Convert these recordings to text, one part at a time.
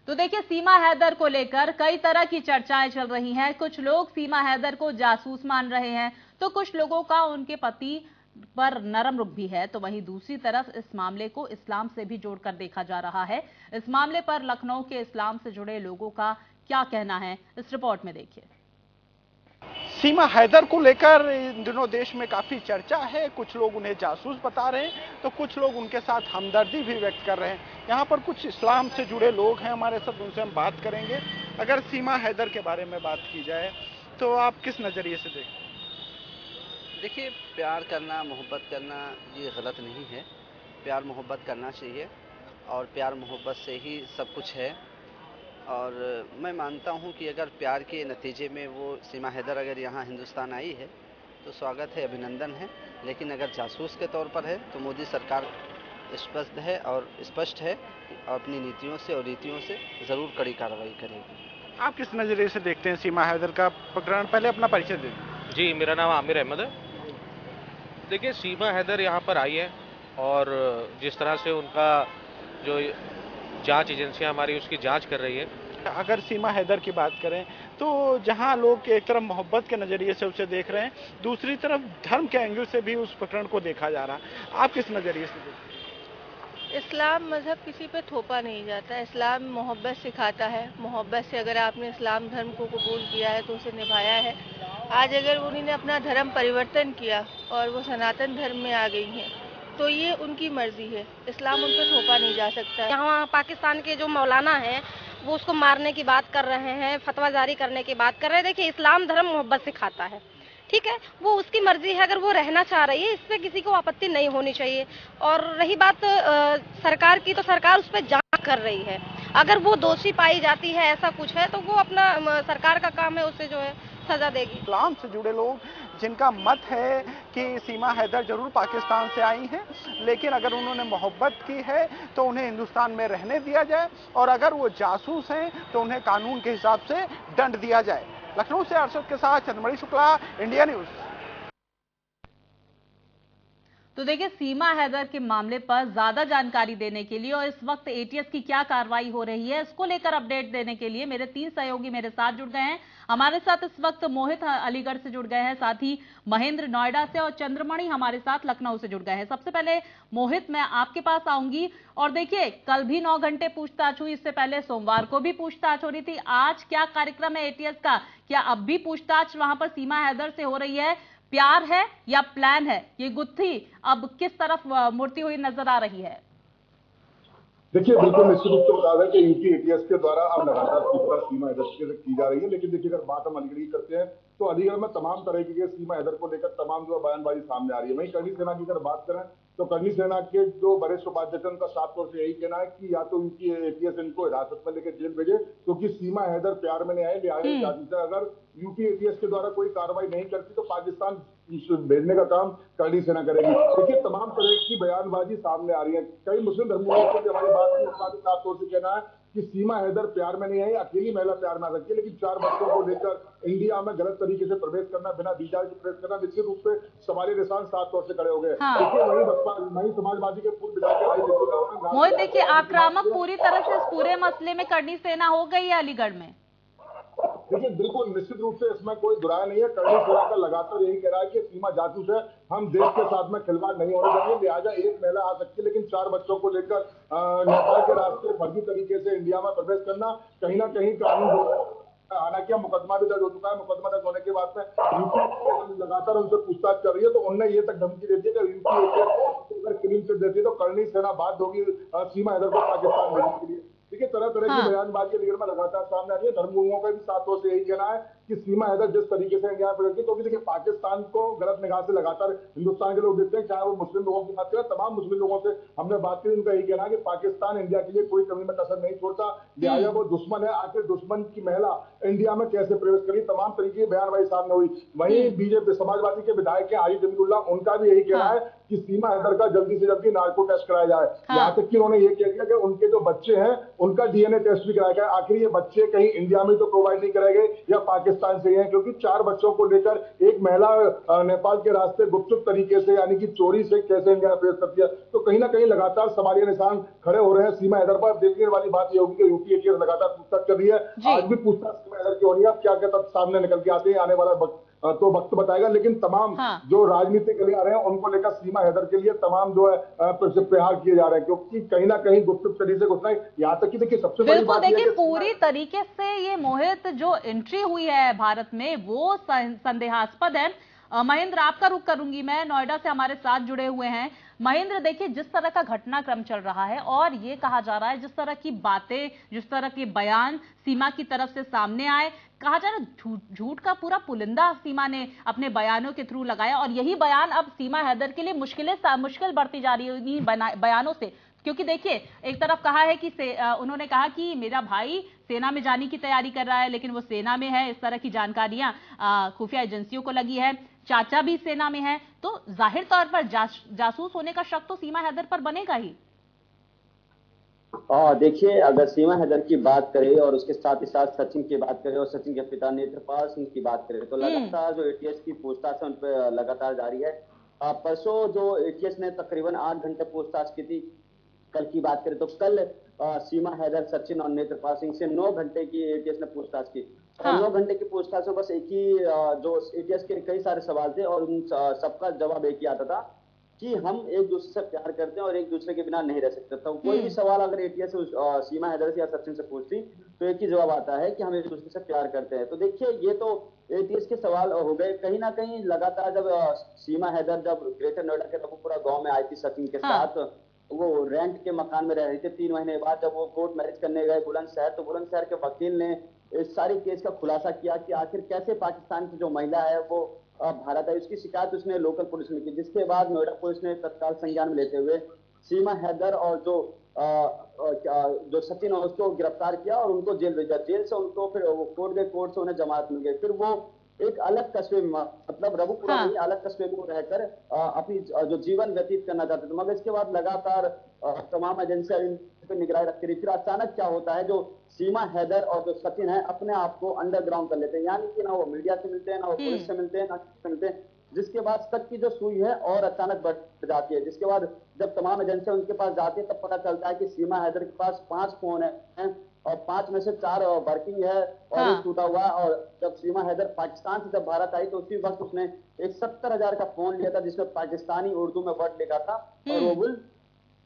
तो देखिए, सीमा हैदर को लेकर कई तरह की चर्चाएं चल रही हैं। कुछ लोग सीमा हैदर को जासूस मान रहे हैं, तो कुछ लोगों का उनके पति पर नरम रुख भी है। तो वहीं दूसरी तरफ इस मामले को इस्लाम से भी जोड़कर देखा जा रहा है। इस मामले पर लखनऊ के इस्लाम से जुड़े लोगों का क्या कहना है, इस रिपोर्ट में देखिए। सीमा हैदर को लेकर इन दिनों देश में काफी चर्चा है। कुछ लोग उन्हें जासूस बता रहे हैं, तो कुछ लोग उनके साथ हमदर्दी भी व्यक्त कर रहे हैं। यहाँ पर कुछ इस्लाम से जुड़े लोग हैं हमारे साथ, उनसे हम बात करेंगे। अगर सीमा हैदर के बारे में बात की जाए तो आप किस नजरिए से देखते हैं? देखिए, प्यार करना, मोहब्बत करना ये गलत नहीं है। प्यार मोहब्बत करना चाहिए और प्यार मोहब्बत से ही सब कुछ है। और मैं मानता हूँ कि अगर प्यार के नतीजे में वो सीमा हैदर अगर यहाँ हिंदुस्तान आई है तो स्वागत है, अभिनंदन है। लेकिन अगर जासूस के तौर पर है तो मोदी सरकार स्पष्ट है और अपनी नीतियों से और रीतियों से ज़रूर कड़ी कार्रवाई करेगी। आप किस नजरिए से देखते हैं सीमा हैदर का प्रकरण? पहले अपना परिचय दे दीजिए। जी, मेरा नाम आमिर अहमद है। देखिए, सीमा हैदर यहाँ पर आई है और जिस तरह से उनका जो जांच एजेंसियां हमारी उसकी जांच कर रही है। अगर सीमा हैदर की बात करें तो जहां लोग एक तरफ मोहब्बत के नजरिए से उसे देख रहे हैं, दूसरी तरफ धर्म के एंगल से भी उस प्रकरण को देखा जा रहा है। आप किस नजरिए से देखते हैं? इस्लाम मज़हब किसी पे थोपा नहीं जाता। इस्लाम मोहब्बत सिखाता है। मोहब्बत से अगर आपने इस्लाम धर्म को कबूल किया है तो उसे निभाया है। आज अगर उन्होंने अपना धर्म परिवर्तन किया और वो सनातन धर्म में आ गई हैं तो ये उनकी मर्जी है। इस्लाम उन पर थोपा नहीं जा सकता। यहाँ पाकिस्तान के जो मौलाना हैं वो उसको मारने की बात कर रहे हैं, फतवा जारी करने की बात कर रहे हैं। देखिए, इस्लाम धर्म मोहब्बत सिखाता है, ठीक है, वो उसकी मर्जी है। अगर वो रहना चाह रही है, इस पर किसी को आपत्ति नहीं होनी चाहिए। और रही बात सरकार की, तो सरकार उस पर जांच कर रही है। अगर वो दोषी पाई जाती है, ऐसा कुछ है, तो वो अपना सरकार का काम है, उसे जो है सजा देगी। इस्लाम से जुड़े लोग जिनका मत है कि सीमा हैदर जरूर पाकिस्तान से आई हैं, लेकिन अगर उन्होंने मोहब्बत की है तो उन्हें हिंदुस्तान में रहने दिया जाए, और अगर वो जासूस हैं तो उन्हें कानून के हिसाब से दंड दिया जाए। लखनऊ से अरशद के साथ चंद्रमणि शुक्ला, इंडिया न्यूज। तो देखिए, सीमा हैदर के मामले पर ज्यादा जानकारी देने के लिए और इस वक्त एटीएस की क्या कार्रवाई हो रही है, इसको लेकर अपडेट देने के लिए मेरे 3 सहयोगी मेरे साथ जुड़ गए हैं। हमारे साथ इस वक्त मोहित अलीगढ़ से जुड़ गए हैं, साथ ही महेंद्र नोएडा से, और चंद्रमणि हमारे साथ लखनऊ से जुड़ गए हैं। सबसे पहले मोहित, मैं आपके पास आऊंगी। और देखिए, कल भी 9 घंटे पूछताछ हुई, इससे पहले सोमवार को भी पूछताछ हो रही थी। आज क्या कार्यक्रम है एटीएस का? क्या अब भी पूछताछ वहां पर सीमा हैदर से हो रही है? प्यार है या प्लान है? ये गुत्थी अब किस तरफ मुड़ती हुई नजर आ रही है? देखिए, बिल्कुल निश्चित रूप से बता दें कि यूपी एटीएस के द्वारा अब लगातार पूछताछ सीमा हैदर से की जा रही है। लेकिन देखिए, अगर बात हम अलीगढ़ की करते हैं तो अलीगढ़ में तमाम तरह की सीमा हैदर को लेकर तमाम जो बयानबाजी सामने आ रही है। वहीं करनी सेना की अगर बात करें तो करनी सेना के जो वरिष्ठ उपाध्यक्ष उनका साफ तौर से यही कहना है कि या तो यूपी एटीएस इनको हिरासत में लेकर जेल भेजे, क्योंकि सीमा हैदर प्यार में नहीं आए, लिहाजा अगर यूपी एटीएस के द्वारा कोई कार्रवाई नहीं करती तो पाकिस्तान भेजने का काम करनी सेना करेगी। देखिए, तमाम तरह की बयानबाजी सामने आ रही है। कई मुस्लिम धर्मगुरुओं से हमारी बात में साफ तौर से कहना है कि सीमा हैदर प्यार में नहीं आई, अकेली महिला प्यार में आ सकती है, लेकिन 4 बच्चों को लेकर इंडिया में गलत तरीके से प्रवेश करना, बिना वीजा के प्रवेश करना, निश्चित रूप से सवालिया निशान साफ तौर से खड़े हो गए। देखिए, वही समाजवादी के पूर्व विधायक मोहित, देखिए, आक्रामक पूरी तरह से इस पूरे मसले में करनी सेना हो गई है अलीगढ़ में। देखिए, बिल्कुल निश्चित रूप से इसमें कोई दुराय नहीं है। करनी सेना का लगातार यही कह रहा है कि सीमा जासूस है, हम देश के साथ में खिलवाड़ नहीं होने देंगे, लिहाजा एक महिला आ सकती है, लेकिन 4 बच्चों को लेकर नेपाल के रास्ते फर्जी तरीके से इंडिया में प्रवेश करना कहीं ना कहीं कानून। हालांकि मुकदमा भी दर्ज हो चुका है। मुकदमा दर्ज होने के बाद में यूपी लगातार उनसे पूछताछ कर रही है, तो उनने ये तक धमकी देती है कि यूपी अगर क्लीन चिट देती है तो करनी सेना बाध्य होगी सीमा हैदर को पाकिस्तान भेजने के लिए। देखिए, तरह तरह की बयानबाजी अलीगढ़ में लगातार सामने आ रही है। धर्मगुरुओं का भी साफ तौर से यही कहना है कि सीमा हैदर जिस तरीके से इंडिया में रहती है, तो देखिए, पाकिस्तान को गलत निगाह से लगातार हिंदुस्तान के लोग देखते हैं, चाहे वो मुस्लिम लोगों की बात करें, तमाम मुस्लिम लोगों से हमने बात की, उनका यही कहना है कि पाकिस्तान इंडिया के लिए कोई कमी में कसर नहीं छोड़ता, लिहाजा वो दुश्मन है। आखिर दुश्मन की महिला इंडिया में कैसे प्रवेश करी, तमाम तरीके की बयानबाजी सामने हुई। वहीं बीजेपी समाजवादी के विधायक है आरिफ जमीरुल्लाह, उनका भी यही कहना है कि सीमा हैदर का जल्दी से जल्दी नार्को टेस्ट कराया जाए। यहाँ तक कि उन्होंने ये कह दिया कि उनके जो बच्चे हैं उनका डीएनए टेस्ट भी कराया जाए। आखिर ये बच्चे कहीं इंडिया में तो प्रोवाइड नहीं कराए गए या पाकिस्तान पाकिस्तान से ही हैं, क्योंकि 4 बच्चों को लेकर एक महिला नेपाल के रास्ते गुपचुप तरीके से यानी कि चोरी से कैसे इंडिया फेस करती है। तो कहीं ना कहीं लगातार सवालिया निशान खड़े हो रहे हैं सीमा हैदर पर। देखने वाली बात ये होगी कि यूपी एटीएस लगातार पूछताछ कर रही है, आज भी पूछताछ सीमा हैदर की होनी है। अब क्या क्या तब सामने निकल के आते हैं आने वाला तो वक्त बताएगा, लेकिन तमाम जो राजनीतिक गलियारे हैं उनको लेकर सीमा हैदर के लिए तमाम जो है प्रहार किए जा रहे हैं, क्योंकि कहीं ना कहीं गुप्त तरीके से घुसना है। यहाँ तक कि देखिए सबसे बड़ी बात देखिए पूरी तरीके से ये मोहित जो एंट्री हुई है भारत में वो संदेहास्पद है। महेंद्र, आपका रुख करूंगी मैं, नोएडा से हमारे साथ जुड़े हुए हैं। महेंद्र, देखिए जिस तरह का घटनाक्रम चल रहा है और ये कहा जा रहा है, जिस तरह की बातें, जिस तरह के बयान सीमा की तरफ से सामने आए, कहा जा रहा है झूठ का पूरा पुलिंदा सीमा ने अपने बयानों के थ्रू लगाया और यही बयान अब सीमा हैदर के लिए मुश्किल बढ़ती जा रही है बयानों से। क्योंकि देखिए एक तरफ कहा है कि उन्होंने कहा कि मेरा भाई सेना में जाने की तैयारी कर रहा है, लेकिन वो सेना में है, इस तरह की जानकारियां खुफिया एजेंसियों को लगी है। चाचा भी सेना में है, तो जाहिर तौर पर जासूस होने का शक तो सीमा हैदर पर बनेगा ही। देखिए, अगर सीमा हैदर की बात करें और उसके साथ ही साथ सचिन की बात करें और सचिन के पिता नेत्रपाल सिंह की बात करें, तो लगातार जो एटीएस की पूछताछ है उन पर लगातार जारी है। परसों जो एटीएस ने तकरीबन 8 घंटे पूछताछ की थी। कल की बात करें तो कल सीमा हैदर, सचिन और नेत्रपाल सिंह से 9 घंटे की एटीएस ने पूछताछ की। 9 घंटे की पूछताछ में बस एक ही जो एटीएस के कई सारे सवाल थे और उन सबका जवाब एक ही आता था कि हम एक दूसरे से प्यार करते हैं और एक दूसरे के बिना नहीं रह सकते। तो कोई भी सवाल अगर एटीएस सीमा हैदर से या सचिन से पूछती तो एक ही जवाब आता है कि हम एक दूसरे से प्यार करते हैं। तो देखिए ये तो एटीएस के सवाल हो गए। कहीं ना कहीं लगातार जब सीमा हैदर जब ग्रेटर नोएडा के रघुपुरा गाँव में आई थी सचिन के साथ, वो रेंट के मकान में रह रही थी। 3 महीने बाद जब वो कोर्ट मैरिज करने गए बुलंदशहर, तो बुलंदशहर के वकील ने इस सारी केस का खुलासा किया कि आखिर कैसे पाकिस्तान की जो महिला है वो भारत आई। उसकी शिकायत उसने लोकल पुलिस में की, जिसके बाद नोएडा पुलिस ने तत्काल संज्ञान में लेते हुए सीमा हैदर और जो सचिन है उसको गिरफ्तार किया और उनको जेल भेजा। जेल से उनको फिर वो कोर्ट गए, कोर्ट से उन्हें जमानत मिल गई। फिर वो एक अलग कस्बे में, मतलब रघुपुरा में अलग कस्बे में रहकर अपनी जो जीवन व्यतीत करना चाहते थे। मगर इसके बाद लगातार तमाम एजेंसियां इन पे निगरानी रखती रही। फिर अचानक क्या होता है, जो सीमा हैदर और जो सचिन है अपने आप को अंडरग्राउंड कर लेते हैं, यानी कि ना वो मीडिया से मिलते हैं, ना वो पुलिस से मिलते हैं, ना किसी से मिलते हैं। जिसके बाद शक की जो सुई है और अचानक बढ़ जाती है। जिसके बाद जब तमाम एजेंसियां उनके पास जाती है तब पता चलता है कि सीमा हैदर के पास 5 फोन है और 5 में से 4 वर्किंग है और एक टूटा हुआ। और जब सीमा हैदर पाकिस्तान से जब भारत आई तो उसी वक्त उसने एक 70,000 का फोन लिया था, जिसमें पाकिस्तानी उर्दू में वर्ड लिखा था और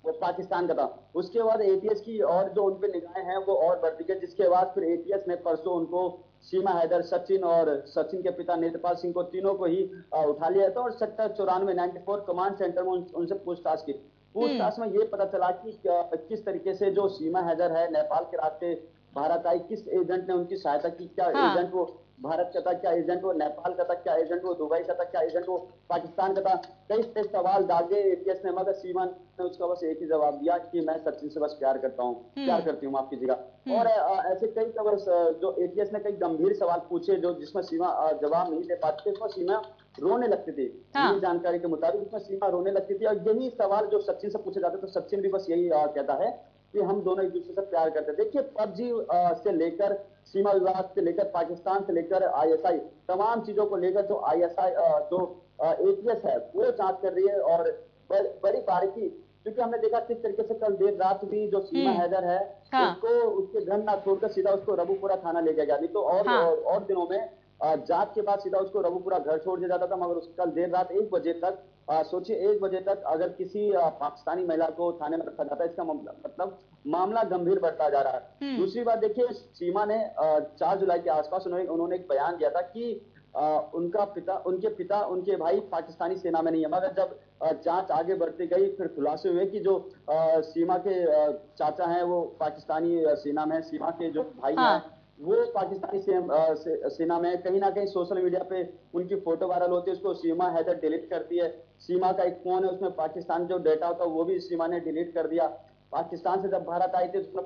वो पाकिस्तान का था। उसके बाद एटीएस की और जो उनपे निगाहें हैं वो और बढ़ती गई। जिसके बाद फिर एटीएस ने परसों उनको सीमा हैदर, सचिन और सचिन के पिता नेत्रपाल सिंह को, तीनों को ही उठा लिया था और सेक्टर 94 94 कमांड सेंटर में उनसे पूछताछ की। पूछताछ में ये पता चला कि किस तरीके से जो सीमा हैदर है नेपाल के रास्ते भारत आई, किस एजेंट ने उनकी सहायता की, क्या एजेंट वो भारत का था, क्या एजेंट वो नेपाल का था, क्या एजेंट वो दुबई का था, क्या एजेंट वो पाकिस्तान का था। कई सवाल दागे एटीएस ने, मगर सीमा ने उसका बस एक ही जवाब दिया कि मैं सचिन से बस प्यार करता हूँ, प्यार करती हूँ, माफ कीजिएगा। और ऐसे कई खबर जो एटीएस ने कई गंभीर सवाल पूछे जो जिसमें सीमा जवाब नहीं दे पाती थी, उसमें सीमा रोने लगती थी। मेरी जानकारी के मुताबिक उसमें सीमा रोने लगती थी। और यही सवाल जो सचिन से पूछे जाते तो सचिन भी बस यही कहता है कि हम दोनों एक दूसरे से प्यार करते हैं। देखिए पबजी से लेकर सीमा विवाद से लेकर पाकिस्तान से लेकर आईएसआई, तमाम चीजों को लेकर जो आईएसआई जो एटीएस है वो जांच कर रही है और बड़ी बारीकी, क्योंकि हमने देखा किस तरीके से कल देर रात भी जो सीमा हैदर है उसको उसके घर ना छोड़कर सीधा उसको रघुपुरा थाना ले गया। नहीं तो और दिनों में जांच के बाद सीधा उसको रघुपुरा घर छोड़ दिया जाता था। मगर कल देर रात 1 बजे तक, सोचिए 1 बजे तक अगर किसी पाकिस्तानी महिला को थाने में रखा जाता है, इसका मतलब मामला गंभीर बढ़ता जा रहा है। दूसरी बात देखिए, सीमा ने 4 जुलाई के आसपास उन्होंने एक बयान दिया था कि उनके पिता उनके भाई पाकिस्तानी सेना में नहीं है। मगर जब जांच आगे बढ़ती गई फिर खुलासे हुए कि जो सीमा के चाचा हैं वो पाकिस्तानी सेना में है, सीमा के जो भाई हैं वो पाकिस्तानी सेना में। कहीं ना कहीं सोशल मीडिया पे उनकी फोटो वायरल होती है, उसको सीमा हैदर डिलीट करती है। सीमा का एक फोन है उसमें पाकिस्तान जो डेटा होता है वो भी सीमा ने डिलीट कर दिया। पाकिस्तान से जब भारत आई थी उसमें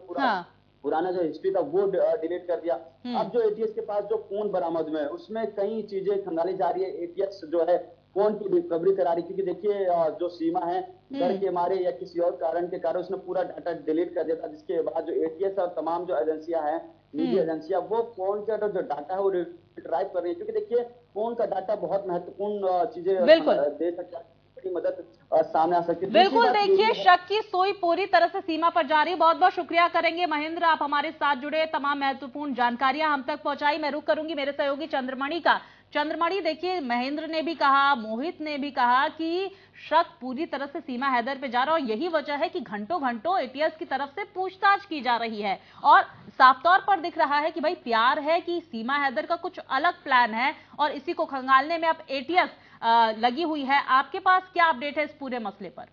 पुराना जो हिस्ट्री था वो डिलीट कर दिया। अब जो एटीएस के पास जो फोन बरामद में है उसमें कई चीजें खंगाली जा रही है। एटीएस जो है फोन की रिकवरी करा रही, क्योंकि देखिए जो सीमा है डर के मारे या किसी और कारण के कारण उसने पूरा डाटा डिलीट कर दिया था, जिसके बाद जो एटीएस और तमाम जो एजेंसियां हैं, निजी एजेंसियां, वो फोन का जो डाटा है वो रिट्राइव कर रही है, क्योंकि देखिए फोन का डाटा बहुत महत्वपूर्ण चीजें दे सकता है, बड़ी मदद सामने आ सकती है। बिल्कुल, देखिए शक की सुई पूरी तरह से सीमा पर जा रही है। बहुत बहुत शुक्रिया करेंगे महेंद्र, आप हमारे साथ जुड़े, तमाम महत्वपूर्ण जानकारियां हम तक पहुंचाई। मैं रुक करूंगी मेरे सहयोगी चंद्रमणि का। चंद्रमणि, देखिए महेंद्र ने भी कहा, मोहित ने भी कहा कि शक पूरी तरह से सीमा हैदर पे जा रहा है और यही वजह है कि घंटों घंटों एटीएस की तरफ से पूछताछ की जा रही है और साफ तौर पर दिख रहा है कि भाई प्यार है कि सीमा हैदर का कुछ अलग प्लान है और इसी को खंगालने में अब एटीएस लगी हुई है। आपके पास क्या अपडेट है इस पूरे मसले पर?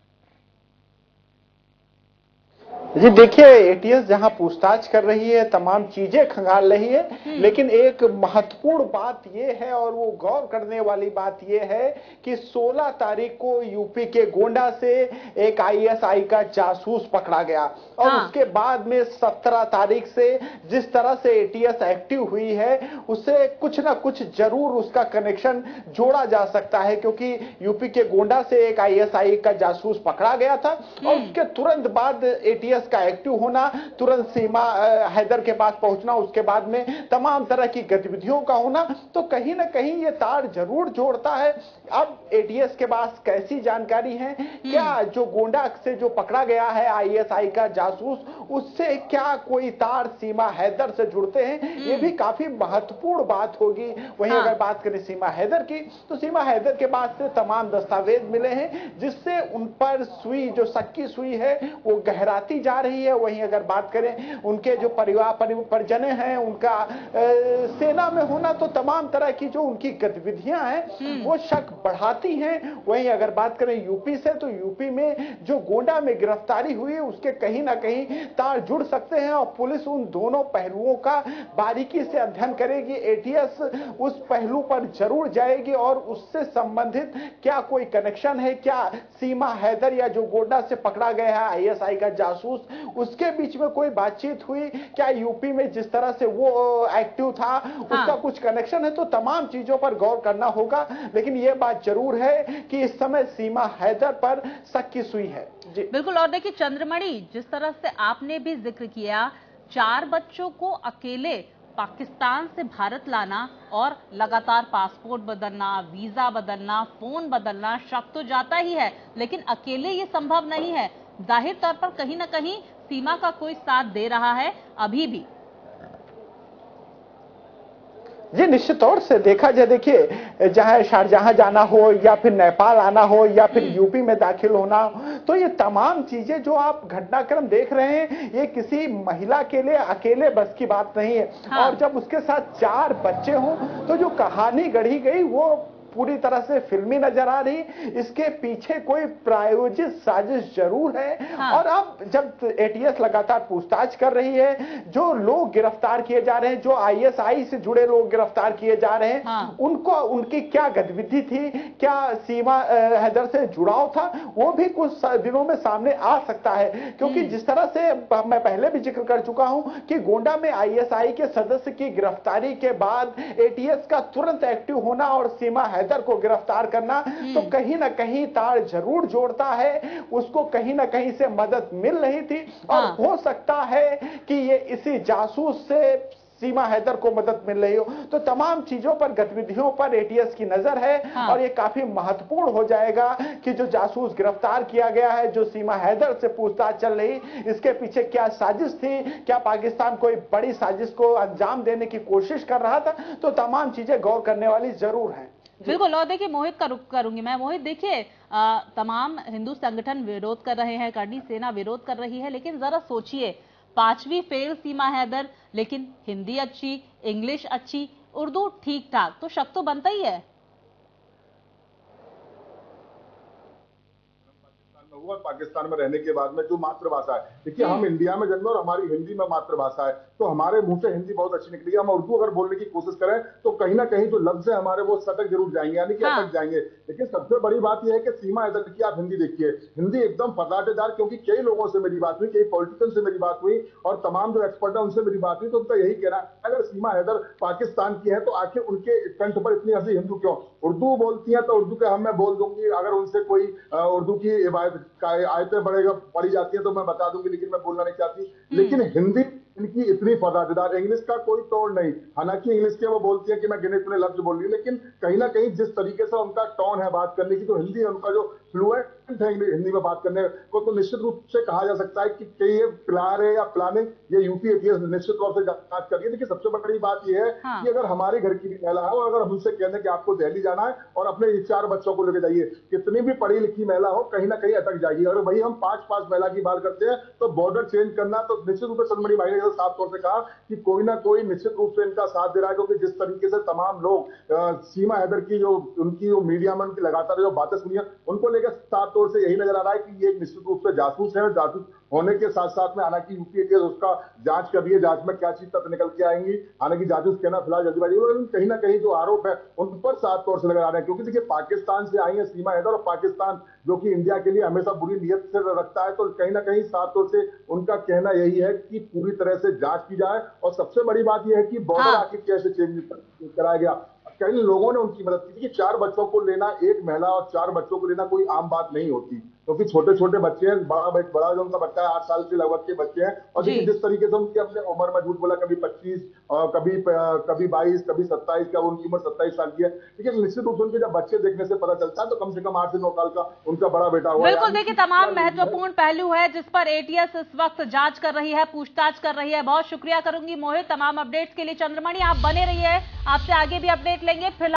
जी देखिए, एटीएस जहां पूछताछ कर रही है, तमाम चीजें खंगाल रही है, लेकिन एक महत्वपूर्ण बात यह है और वो गौर करने वाली बात यह है कि 16 तारीख को यूपी के गोंडा से एक आईएसआई का जासूस पकड़ा गया और उसके बाद में 17 तारीख से जिस तरह से एटीएस एक्टिव हुई है, उससे कुछ ना कुछ जरूर उसका कनेक्शन जोड़ा जा सकता है, क्योंकि यूपी के गोंडा से एक आईएसआई का जासूस पकड़ा गया था और उसके तुरंत बाद एटीएस का एक्टिव होना, तुरंत सीमा हैदर के पास पहुंचना, उसके बाद में तमाम तरह की गतिविधियों का होना, तो कहीं ना कहीं ये तार जरूर जोड़ता है। अब एटीएस के पास कैसी जानकारी है, क्या जो गोंडा से जो पकड़ा गया है आईएसआई का जासूस, उससे क्या कोई तार सीमा हैदर से जुड़ते हैं, ये भी काफी महत्वपूर्ण बात होगी। वहीं अगर बात करें सीमा हैदर की, तो सीमा हैदर के पास से तमाम दस्तावेज मिले हैं जिससे उन पर सुई, जो शक की सुई है, वो गहराती जा रही है। वहीं अगर बात करें उनके जो परिजन हैं, उनका सेना में होना, तो तमाम तरह की जो उनकी गतिविधियां हैं वो शक बढ़ाती हैं। वहीं अगर बात करें यूपी से, तो यूपी में जो गोंडा में गिरफ्तारी हुई, उसके कहीं ना कहीं तार जुड़ सकते हैं और पुलिस उन दोनों पहलुओं का बारीकी से अध्ययन करेगी। एटीएस उस पहलू पर जरूर जाएगी और उससे संबंधित क्या कोई कनेक्शन है, क्या सीमा हैदर या जो गोंडा से पकड़ा गया है आईएसआई का जासूस, उसके बीच में कोई बातचीत हुई, क्या यूपी में जिस तरह से वो एक्टिव था उसका कुछ कनेक्शन है, तो तमाम चीजों पर गौर करना होगा। लेकिन यह बात जरूर है कि इस समय सीमा हैदर पर शक की सुई है। जी बिल्कुल, और देखिए चंद्रमणि, जिस तरह से आपने भी जिक्र किया, 4 बच्चों को अकेले पाकिस्तान से भारत लाना और लगातार पासपोर्ट बदलना, वीजा बदलना, फोन बदलना, शक तो जाता ही है, लेकिन अकेले ये संभव नहीं है। जाहिर तौर पर कहीं ना कहीं सीमा का कोई साथ दे रहा है अभी भी। जी निश्चित तौर से देखा जाए, देखिए चाहे शारजहां जाना हो या फिर नेपाल आना हो या फिर यूपी में दाखिल होना हो, तो ये तमाम चीजें जो आप घटनाक्रम देख रहे हैं, ये किसी महिला के लिए अकेले बस की बात नहीं है। और जब उसके साथ 4 बच्चे हों, तो जो कहानी गढ़ी गई वो पूरी तरह से फिल्मी नजर आ रही। इसके पीछे कोई प्रायोजित साजिश जरूर है। और अब जब एटीएस लगातार पूछताछ कर रही है, जो लोग गिरफ्तार किए जा रहे हैं, जो आईएसआई से जुड़े लोग गिरफ्तार किए जा रहे हैं, उनको उनकी क्या गतिविधि थी, क्या सीमा हैदर से जुड़ाव था, वो भी कुछ दिनों में सामने आ सकता है। क्योंकि जिस तरह से मैं पहले भी जिक्र कर चुका हूं कि गोंडा में आईएसआई के सदस्य की गिरफ्तारी के बाद एटीएस का तुरंत एक्टिव होना और सीमा हैदर को गिरफ्तार करना, तो कहीं ना कहीं तार जरूर जोड़ता है। उसको कहीं ना कहीं से मदद मिल रही थी और हो सकता है कि ये इसी जासूस से सीमा हैदर को मदद मिल रही हो। तो तमाम चीजों पर, गतिविधियों पर एटीएस की नजर है और ये काफी महत्वपूर्ण हो जाएगा कि जो जासूस गिरफ्तार किया गया है, जो सीमा हैदर से पूछताछ चल रही, इसके पीछे क्या साजिश थी, क्या पाकिस्तान कोई बड़ी साजिश को अंजाम देने की कोशिश कर रहा था, तो तमाम चीजें गौर करने वाली जरूर हैं। बिल्कुल, और देखिए मोहित का रुख करूंगी मैं। मोहित, देखिए तमाम हिंदू संगठन विरोध कर रहे हैं, करनी सेना विरोध कर रही है, लेकिन जरा सोचिए, 5वीं फेल सीमा हैदर, लेकिन हिंदी अच्छी, इंग्लिश अच्छी, उर्दू ठीक ठाक, तो शक तो बनता ही है। लोगों और पाकिस्तान में रहने के बाद में जो मातृभाषा है, देखिए हम इंडिया में जन्मे और हमारी हिंदी में मातृभाषा है, तो हमारे मुंह से हिंदी बहुत अच्छी निकली। हम उर्दू अगर बोलने की कोशिश करें तो कहीं ना कहीं जो लफ्ज है हमारे वो सटक जरूर जाएंगे, यानी कि अटक जाएंगे। लेकिन सबसे बड़ी बात यह है कि सीमा हैदर की आप हिंदी देखिए, हिंदी एकदम फर्राटेदार, क्योंकि कई लोगों से मेरी बात हुई, कई पॉलिटिशियन से मेरी बात हुई और तमाम जो एक्सपर्ट है उनसे मेरी बात हुई, तो उनका यही कहना है अगर सीमा हैदर पाकिस्तान की है तो आखिर उनके कंठ पर इतनी हंसी हिंदू क्यों? उर्दू बोलती है तो उर्दू के हम मैं बोल दूंगी, अगर उनसे कोई उर्दू की आयतें पढ़ी जाती है तो मैं बता दूंगी, लेकिन मैं बोलना नहीं चाहती। लेकिन हिंदी इनकी इतनी फर्राटेदार, इंग्लिश का कोई तोड़ नहीं, हालांकि इंग्लिश के वो बोलती है कि मैं गिने चुने लफ्ज बोल रही हूँ, लेकिन कहीं ना कहीं जिस तरीके से उनका टोन है बात करने की, तो हिंदी है उनका जो फ्लुएंट है हिंदी में बात करने को, तो निश्चित रूप से कहा जा सकता है कि ये प्लान है या प्लानिंग ये यूपी एटीएस निश्चित तौर से जांच कर रही है। देखिए सबसे बड़ी बात यह है कि अगर हमारे घर की भी महिला है और अगर हमसे कहने कि आपको दिल्ली जाना है और अपने 4 बच्चों को लेकर जाइए, कितनी भी पढ़ी लिखी महिला हो कहीं ना कहीं अटक जाएगी। अगर वही हम 5 महिला की बात करते हैं तो बॉर्डर चेंज करना, तो निश्चित रूप से सनमणि भाई ने साफ तौर से कहा कि कोई ना कोई निश्चित रूप से इनका साथ दे रहा है, क्योंकि जिस तरीके से तमाम लोग सीमा हैदर की जो उनकी मीडिया में उनकी लगातार जो बातें सुनी है उनको लेकर साफ तौर से यही नजर आ रहा है कि ये निश्चित रूप से जासूस है। जासूस होने के साथ साथ में हालांकि यूपी एटीएस उसका जांच कर रही है, जांच में क्या चीज तक निकल के आएंगी, हालांकि जासूस कहना फिलहाल जल्दीबाजी, लेकिन कहीं ना कहीं जो आरोप है उन पर साफ तौर से नजर आ रहे हैं, क्योंकि देखिए पाकिस्तान से आई है सीमा हैदर और पाकिस्तान जो कि इंडिया के लिए हमेशा बुरी नीयत से रखता है, तो कहीं ना कहीं साफ तौर से उनका कहना यही है कि पूरी तरह से जांच की जाए। और सबसे बड़ी बात यह है कि बॉर्डर आखिर कैसे चेंज कराया गया, कई लोगों ने उनकी मदद की। 4 बच्चों को लेना, एक महिला और 4 बच्चों को लेना कोई आम बात नहीं होती, क्योंकि छोटे छोटे बच्चे हैं, बड़ा जो उनका बच्चा है 8 साल से लगभग के बच्चे हैं, और देखिए जिस तरीके से उनकी अपने उम्र में झूठ बोला, कभी 25 और कभी 22 कभी 27 का, उनकी उम्र 27 साल की है। लेकिन निश्चित रूप से उनके जब बच्चे देखने से पता चलता है तो कम से कम 8 से 9 साल का उनका बड़ा बेटा हुआ। बिल्कुल, देखिए तमाम महत्वपूर्ण पहलू है जिस पर एटीएस इस वक्त जांच कर रही है, पूछताछ कर रही है। बहुत शुक्रिया करूंगी मोहित तमाम अपडेट्स के लिए। चंद्रमणि आप बने रहिए, आपसे आगे भी अपडेट लेंगे। फिलहाल